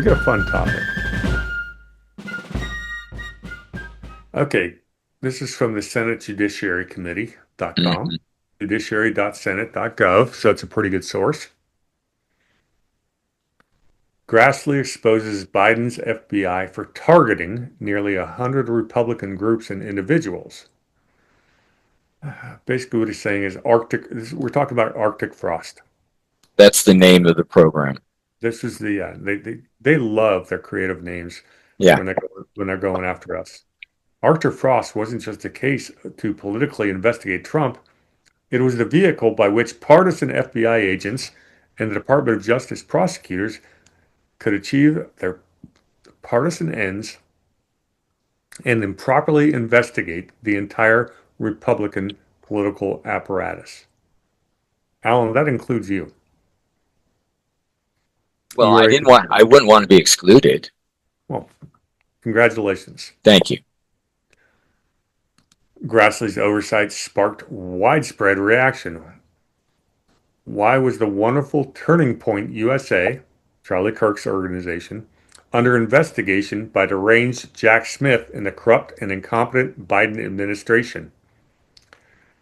we got a fun topic. Okay, this is from the Senate Judiciary Committee.com, Mhm. judiciary.senate.gov, so it's a pretty good source. Grassley exposes Biden's FBI for targeting nearly 100 Republican groups and individuals. Basically, what he's saying is we're talking about Arctic frost. That's the name of the program. This is they love their creative names Yeah. when they're going after us. Arctic frost wasn't just a case to politically investigate Trump. It was the vehicle by which partisan FBI agents and the Department of Justice prosecutors could achieve their partisan ends and improperly investigate the entire Republican political apparatus. Alan, that includes you. Well, You I are a didn't want. I contributor. wouldn't want to be excluded. Well, congratulations. Thank you. Grassley's oversight sparked widespread reaction. Why was the wonderful Turning Point USA, Charlie Kirk's organization, under investigation by deranged Jack Smith in the corrupt and incompetent Biden administration?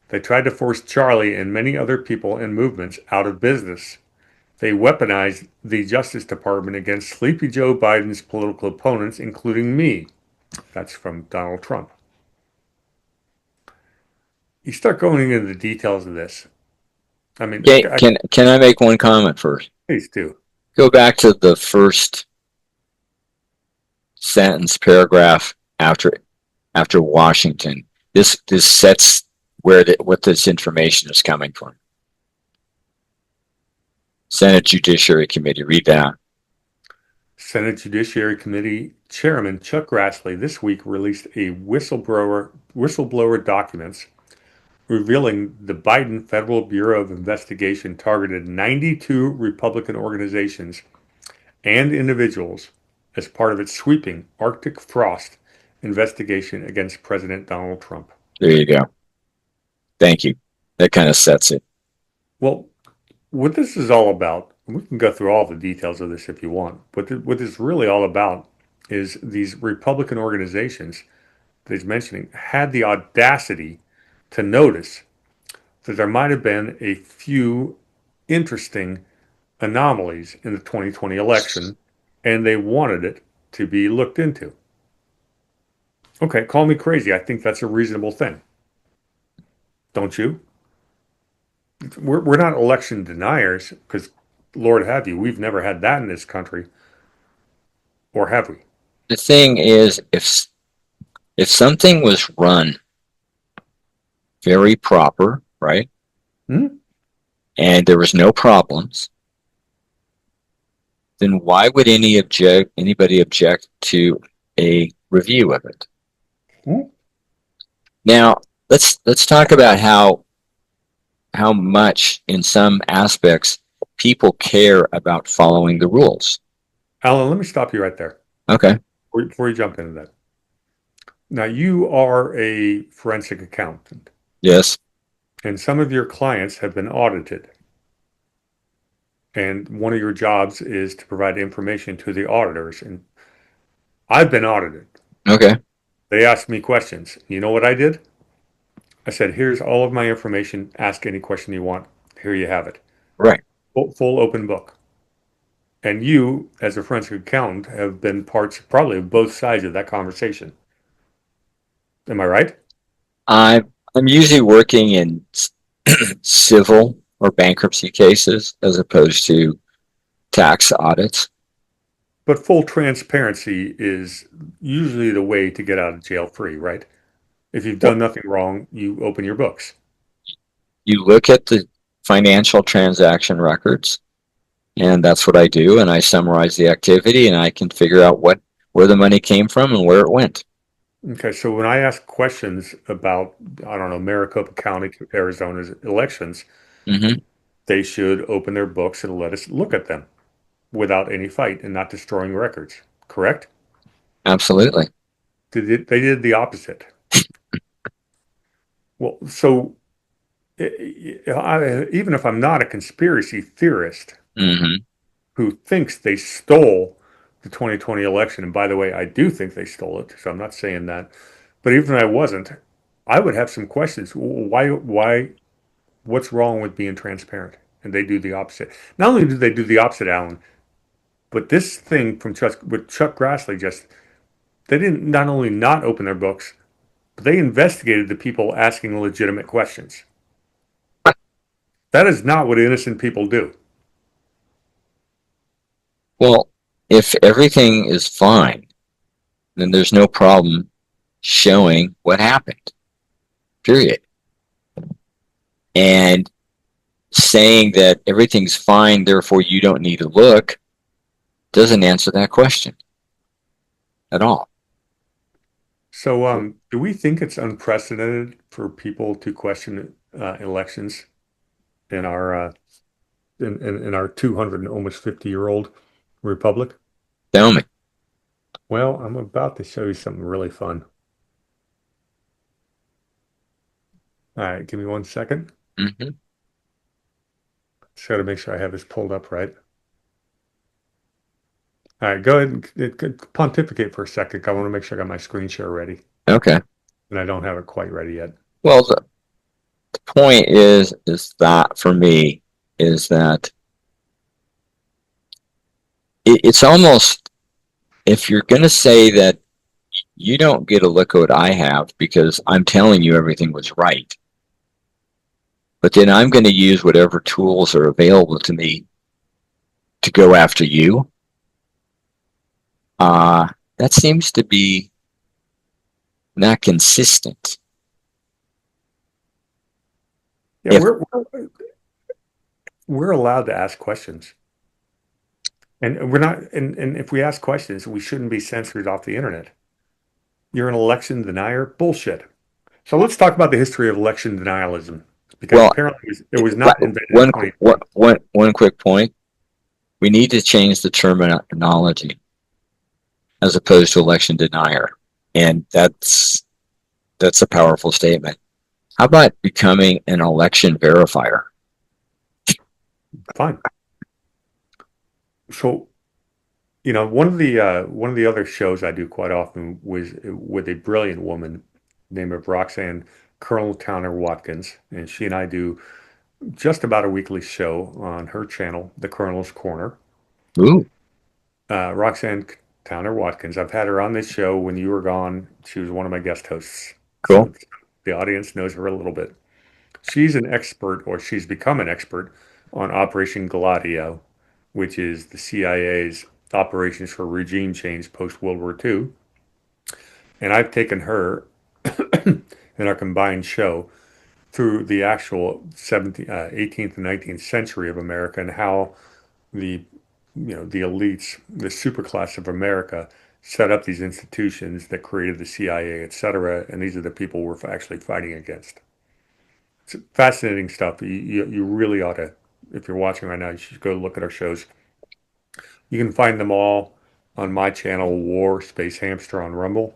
They tried to force Charlie and many other people and movements out of business. They weaponized the Justice Department against Sleepy Joe Biden's political opponents, including me. That's from Donald Trump. You start going into the details of this. I mean, Okay. Can I make one comment first? please do. Go back to the first sentence paragraph after Washington. This sets what this information is coming from. Senate Judiciary Committee. Read that. Senate Judiciary Committee Chairman Chuck Grassley this week released a whistleblower documents revealing the Biden Federal Bureau of Investigation targeted 92 Republican organizations and individuals as part of its sweeping Arctic frost investigation against President Donald Trump. There you go. Thank you. That kind of sets it. Well, what this is all about, we can go through all the details of this if you want, but what this is really all about is these Republican organizations that he's mentioning had the audacity to notice that there might have been a few interesting anomalies in the 2020 election, and they wanted it to be looked into. Okay, call me crazy. I think that's a reasonable thing. Don't you? We're not election deniers because, Lord have you, we've never had that in this country, or have we? The thing is, if something was run very proper, right, Hmm? and there was no problems, then why would anybody object to a review of it? Hmm? Now, let's talk about how much in some aspects people care about following the rules. Alan, let me stop you right there Okay. before you jump into that. Now, you are a forensic accountant, Yes. and some of your clients have been audited. And one of your jobs is to provide information to the auditors. And I've been audited. Okay. They asked me questions. You know what I did? I said, here's all of my information. Ask any question you want. Here you have it. Right. Full open book. And you, as a forensic accountant, have been parts probably of both sides of that conversation. Am I right? I'm usually working in civil or bankruptcy cases as opposed to tax audits. But full transparency is usually the way to get out of jail free, right? If you've Well, done nothing wrong, you open your books. you look at the financial transaction records, and that's what I do, and I summarize the activity, and I can figure out where the money came from and where it went. Okay, so when I ask questions about, I don't know, Maricopa County, Arizona's elections, Hmm. they should open their books and let us look at them without any fight and not destroying records. Correct? Absolutely. They did the opposite. Well, so even if I'm not a conspiracy theorist Hmm. who thinks they stole the 2020 election. And by the way, I do think they stole it, so I'm not saying that. But even if I wasn't, I would have some questions. What's wrong with being transparent? And they do the opposite. Not only do they do the opposite, Alan, but this thing from Chuck Grassley just, they didn't not only not open their books, but they investigated the people asking legitimate questions. That is not what innocent people do. Well, if everything is fine, then there's no problem showing what happened, period. And saying that everything's fine, therefore you don't need to look, doesn't answer that question at all. So, do we think it's unprecedented for people to question elections in our 200 and almost 50-year-old republic? Tell me. Well, I'm about to show you something really fun. All right, give me 1 second. Mm-hmm. Just got to make sure I have this pulled up right. All right, go ahead and pontificate for a second. I want to make sure I got my screen share ready, Okay. and I don't have it quite ready yet. Well, the point is that for me is that it's almost if you're going to say that you don't get a look at what I have because I'm telling you everything was right, but then I'm going to use whatever tools are available to me to go after you. Uh, that seems to be not consistent. Yeah, If we're allowed to ask questions, and we're not. And if we ask questions, we shouldn't be censored off the internet. You're an election denier? Bullshit. So let's talk about the history of election denialism, because well, apparently it was not invented in 2020. one quick point, we need to change the terminology as opposed to election denier, and that's a powerful statement. How about becoming an election verifier? Fine. So, one of the other shows I do quite often was with a brilliant woman named of Roxanne Colonel Towner Watkins, and she and I do just about a weekly show on her channel, The Colonel's Corner. Ooh, Roxanne Towner Watkins. I've had her on this show when you were gone. She was one of my guest hosts, cool. so the audience knows her a little bit. She's an expert, or she's become an expert, on Operation Gladio, which is the CIA's operations for regime change post World War II. And I've taken her in our combined show through the actual 18th and 19th century of America and how the the elites, the superclass of America, set up these institutions that created the CIA, et cetera. And these are the people we're actually fighting against. It's fascinating stuff. You really ought to, if you're watching right now, you should go look at our shows. You can find them all on my channel, War Space Hamster on Rumble.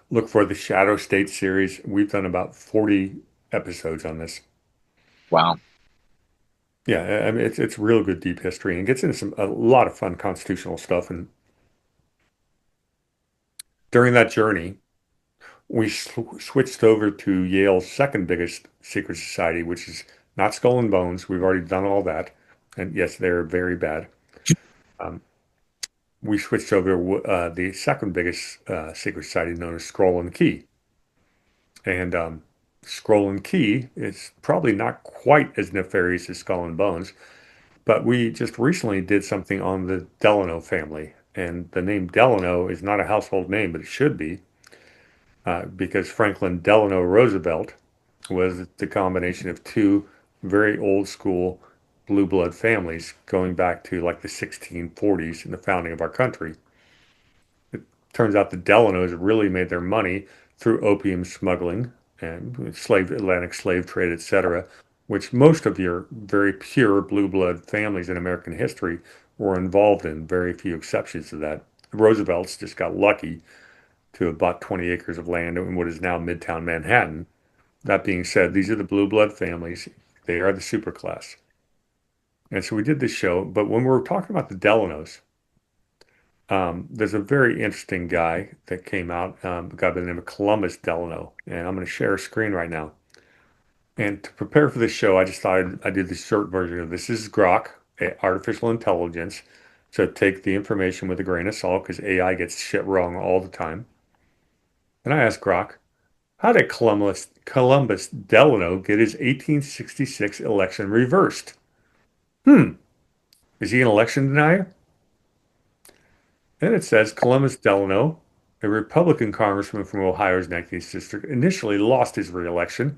Look for the Shadow State series. We've done about 40 episodes on this. Wow. Yeah, I mean it's real good deep history and gets into a lot of fun constitutional stuff. And during that journey, we switched over to Yale's second biggest secret society, which is not Skull and Bones. We've already done all that, and yes, they're very bad. Um, we switched over to the second biggest secret society, known as Scroll and Key, and Scroll and Key is probably not quite as nefarious as Skull and Bones, but we just recently did something on the Delano family, and the name Delano is not a household name, but it should be because Franklin Delano Roosevelt was the combination of two very old school blue blood families going back to like the 1640s and the founding of our country. It turns out the Delanos really made their money through opium smuggling and Atlantic slave trade, etc., which most of your very pure blue blood families in American history were involved in, very few exceptions to that. Roosevelt's just got lucky to have bought 20 acres of land in what is now Midtown Manhattan. That being said, these are the blue blood families. They are the superclass. And so we did this show. But when we were talking about the Delanos, there's a very interesting guy that came out, a guy by the name of Columbus Delano. And I'm going to share a screen right now. And to prepare for this show, I just thought I'd do the short version of this. This is Grok, artificial intelligence. So take the information with a grain of salt because AI gets shit wrong all the time. And I asked Grok, how did Columbus Delano get his 1866 election reversed? Hmm, is he an election denier? And it says Columbus Delano, a Republican congressman from Ohio's 19th district, initially lost his reelection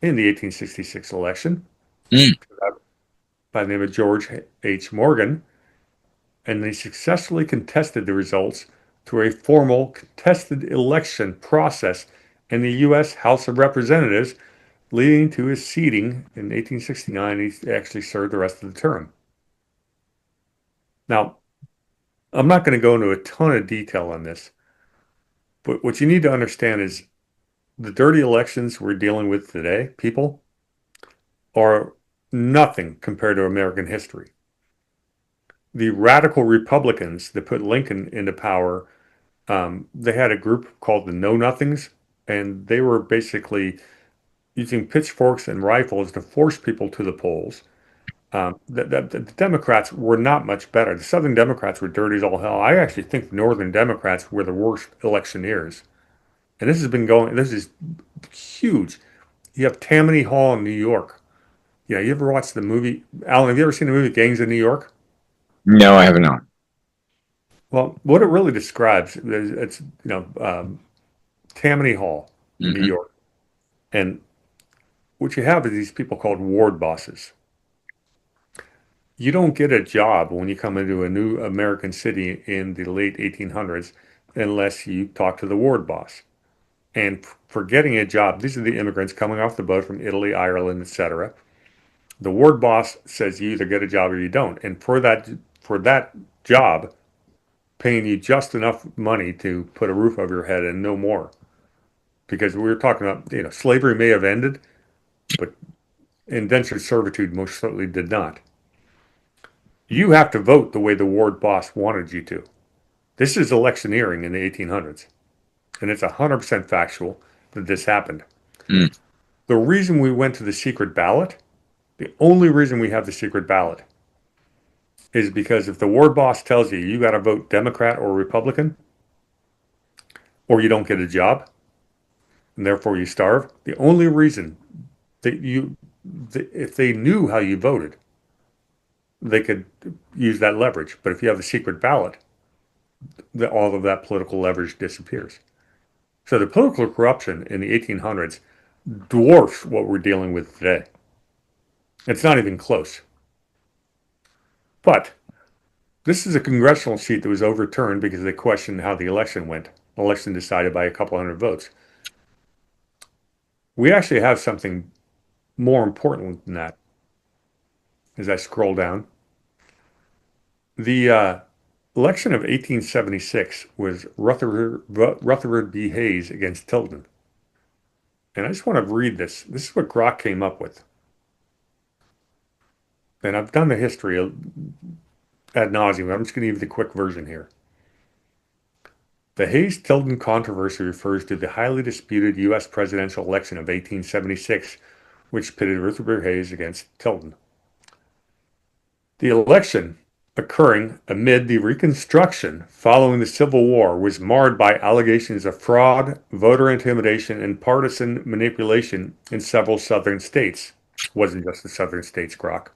in the 1866 election Mm. by the name of George H. Morgan, and they successfully contested the results through a formal contested election process in the U.S. House of Representatives, leading to his seating in 1869. He actually served the rest of the term. Now, I'm not going to go into a ton of detail on this, but what you need to understand is the dirty elections we're dealing with today, people, are nothing compared to American history. The radical Republicans that put Lincoln into power, they had a group called the Know Nothings, and they were basically using pitchforks and rifles to force people to the polls. The Democrats were not much better. The Southern Democrats were dirty as all hell. I actually think the Northern Democrats were the worst electioneers. And this has been going, this is huge. You have Tammany Hall in New York. Yeah, you ever watched the movie? Alan, have you ever seen the movie Gangs of New York? No, I have not. Well, what it really describes is it's, Tammany Hall in New Hmm. York. And what you have is these people called ward bosses. You don't get a job when you come into a new American city in the late 1800s unless you talk to the ward boss. And for getting a job, these are the immigrants coming off the boat from Italy, Ireland, etc. The ward boss says you either get a job or you don't. And for that job, paying you just enough money to put a roof over your head and no more. Because we were talking about, slavery may have ended, but indentured servitude most certainly did not. You have to vote the way the ward boss wanted you to. This is electioneering in the 1800s, and it's 100% factual that this happened. Mm. The reason we went to the secret ballot, the only reason we have the secret ballot, is because if the ward boss tells you you got to vote Democrat or Republican, or you don't get a job, and therefore you starve, the only reason that if they knew how you voted, they could use that leverage. But if you have the secret ballot, all of that political leverage disappears. So the political corruption in the 1800s dwarfs what we're dealing with today. It's not even close. But this is a congressional seat that was overturned because they questioned how the election went. Election decided by a couple hundred votes. We actually have something more important than that. As I scroll down, the election of 1876 was Rutherford B. Hayes against Tilden. And I just want to read this. This is what Grok came up with. And I've done the history ad nauseum. I'm just going to give you the quick version here. The Hayes-Tilden controversy refers to the highly disputed U.S. presidential election of 1876, which pitted Rutherford Hayes against Tilden. The election, occurring amid the Reconstruction following the Civil War, was marred by allegations of fraud, voter intimidation, and partisan manipulation in several southern states. It wasn't just the southern states, Grok.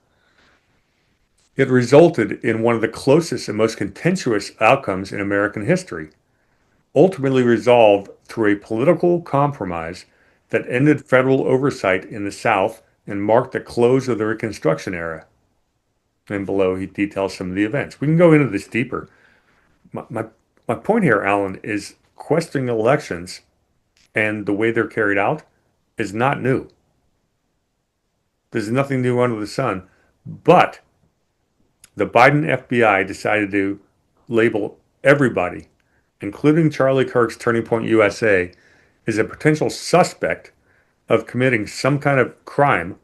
It resulted in one of the closest and most contentious outcomes in American history, ultimately resolved through a political compromise that ended federal oversight in the South and marked the close of the Reconstruction era. And below, he details some of the events. We can go into this deeper. My point here, Alan, is questioning elections and the way they're carried out is not new. There's nothing new under the sun. But the Biden FBI decided to label everybody, including Charlie Kirk's Turning Point USA, as a potential suspect of committing some kind of crime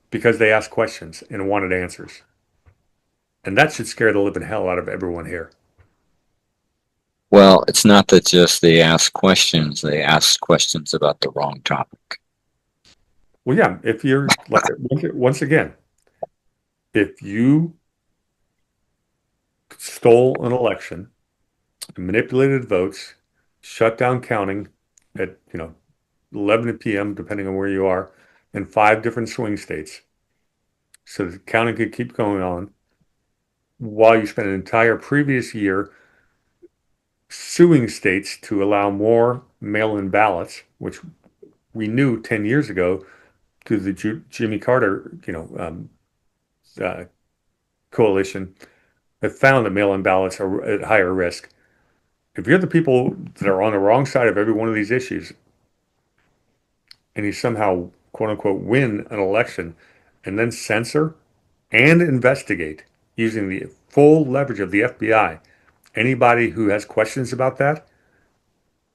because they asked questions and wanted answers. And that should scare the living hell out of everyone here. Well, it's not that just they ask questions about the wrong topic. Well, yeah, if you're like, once again, if you stole an election, manipulated votes, shut down counting at, 11 p.m., depending on where you are, in 5 different swing states, so the counting could keep going on while you spent an entire previous year suing states to allow more mail-in ballots, which we knew 10 years ago through the Jimmy Carter, uh, coalition that found that mail-in ballots are at higher risk. If you're the people that are on the wrong side of every one of these issues and you somehow, quote unquote, win an election and then censor and investigate using the full leverage of the FBI, anybody who has questions about that,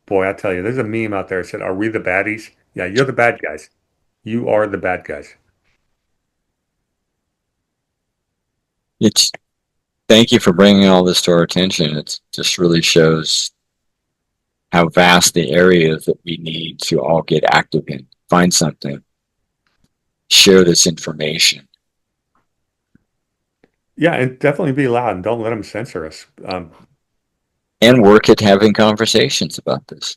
boy, I tell you, there's a meme out there that said, "Are we the baddies?" Yeah, you're the bad guys. You are the bad guys. It's Thank you for bringing all this to our attention. It just really shows how vast the area is that we need to all get active in. Find something, share this information, Yeah, and definitely be loud and don't let them censor us. and work at having conversations about this.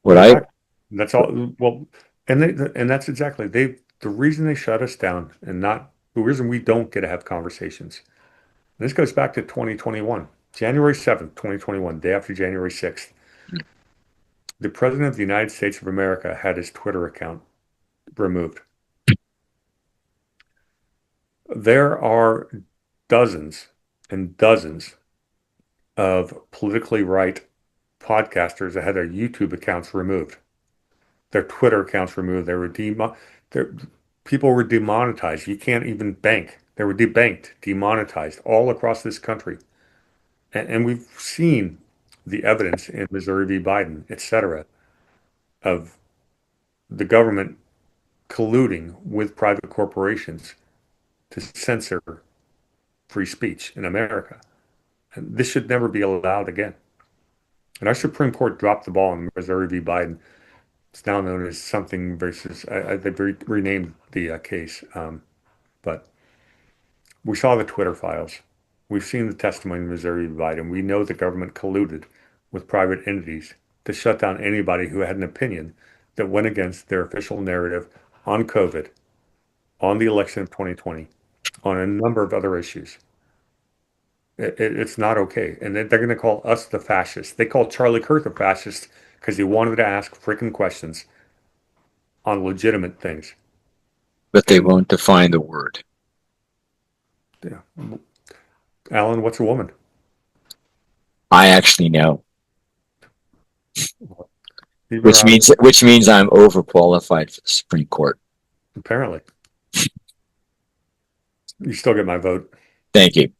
What I Exactly. That's all. Well, and that's exactly the reason they shut us down and not the reason we don't get to have conversations. And this goes back to 2021, January 7th, 2021, day after January 6th. The President of the United States of America had his Twitter account removed. There are dozens and dozens of politically right podcasters that had their YouTube accounts removed, their Twitter accounts removed. Their people were demonetized. You can't even bank. They were debanked, demonetized all across this country. And we've seen the evidence in Missouri v. Biden, et cetera, of the government colluding with private corporations to censor free speech in America. And this should never be allowed again. And our Supreme Court dropped the ball in Missouri v. Biden. It's now known as something versus, they've renamed the case. But we saw the Twitter files. We've seen the testimony in Missouri v. Biden. We know the government colluded with private entities to shut down anybody who had an opinion that went against their official narrative on COVID, on the election of 2020, on a number of other issues. It's not okay. And they're going to call us the fascists. They called Charlie Kirk the fascist because he wanted to ask freaking questions on legitimate things. but they And won't define the word, yeah, Alan, what's a woman? I actually know, Even around, which means I'm overqualified for the Supreme Court. apparently. You still get my vote. Thank you.